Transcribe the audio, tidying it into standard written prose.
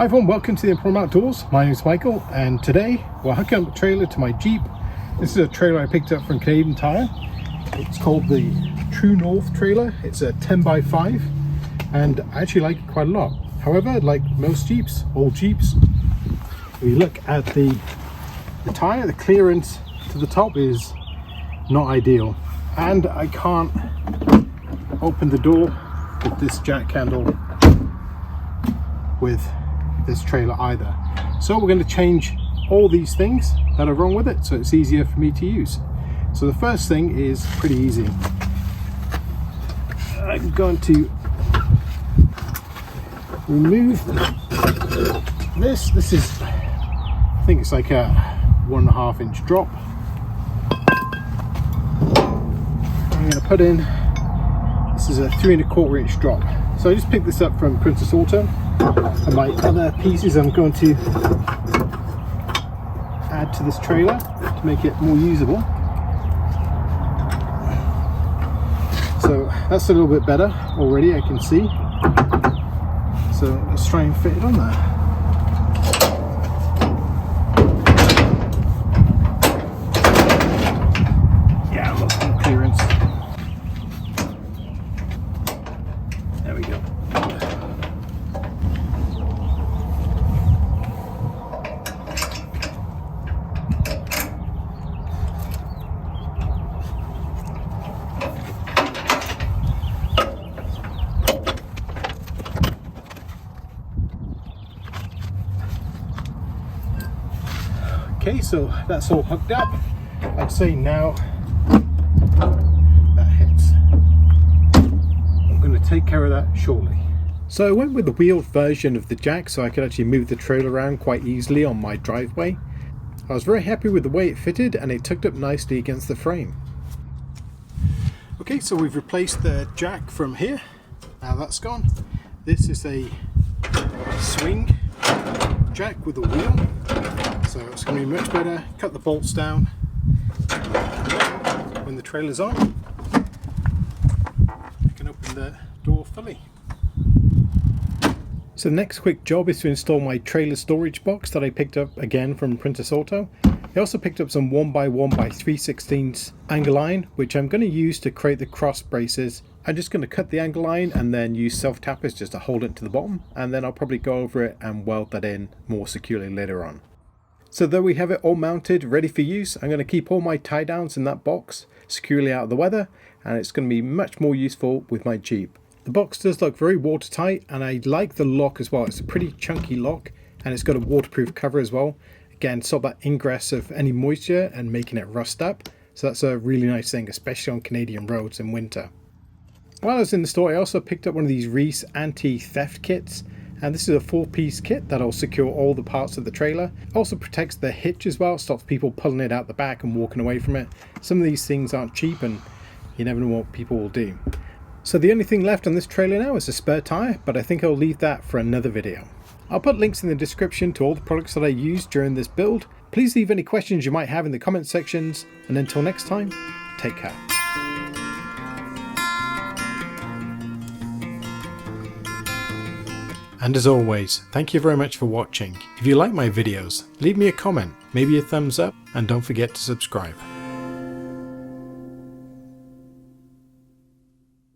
Hi everyone, welcome to the Emporium Outdoors. My name is Michael and today we're hooking up a trailer to my Jeep. This is a trailer I picked up from Canadian Tire. It's called the True North trailer. It's a 10x5 and I actually like it quite a lot. However, like most Jeeps, old Jeeps, if you look at the tire, the clearance to the top is not ideal. And I can't open the door with this jack handle with this trailer either. So we're going to change all these things that are wrong with it so it's easier for me to use. So the first thing is pretty easy. I'm going to remove this. This is, I think it's like a 1.5 inch drop. I'm going to put in, this is a 3.25 inch drop. So I just picked this up from Princess Auto. And my other pieces I'm going to add to this trailer to make it more usable. So that's a little bit better already, I can see. So let's try and fit it on there. Yeah, lots more clearance. There we go. Okay, so that's all hooked up. I'd say now that hits. I'm going to take care of that shortly. So I went with the wheeled version of the jack so I could actually move the trailer around quite easily on my driveway. I was very happy with the way it fitted and it tucked up nicely against the frame. Okay, so we've replaced the jack from here. Now that's gone. This is a swing jack with a wheel. So it's going to be much better. Cut the bolts down when the trailer's on. I can open the door fully. So the next quick job is to install my trailer storage box that I picked up again from Princess Auto. I also picked up some 1x1x3/16 angle iron, which I'm going to use to create the cross braces. I'm just going to cut the angle iron and then use self tappers just to hold it to the bottom, and then I'll probably go over it and weld that in more securely later on. So though we have it all mounted, ready for use, I'm going to keep all my tie downs in that box securely out of the weather, and it's going to be much more useful with my Jeep. The box does look very watertight, and I like the lock as well. It's a pretty chunky lock, and it's got a waterproof cover as well. Again, stop that ingress of any moisture and making it rust up. So that's a really nice thing, especially on Canadian roads in winter. While I was in the store, I also picked up one of these Reese anti-theft kits. And this is a 4-piece kit that'll secure all the parts of the trailer. Also protects the hitch as well, stops people pulling it out the back and walking away from it. Some of these things aren't cheap and you never know what people will do. So the only thing left on this trailer now is a spare tire, but I think I'll leave that for another video. I'll put links in the description to all the products that I used during this build. Please leave any questions you might have in the comment sections, and until next time, take care. And as always, thank you very much for watching. If you like my videos, leave me a comment, maybe a thumbs up, and don't forget to subscribe.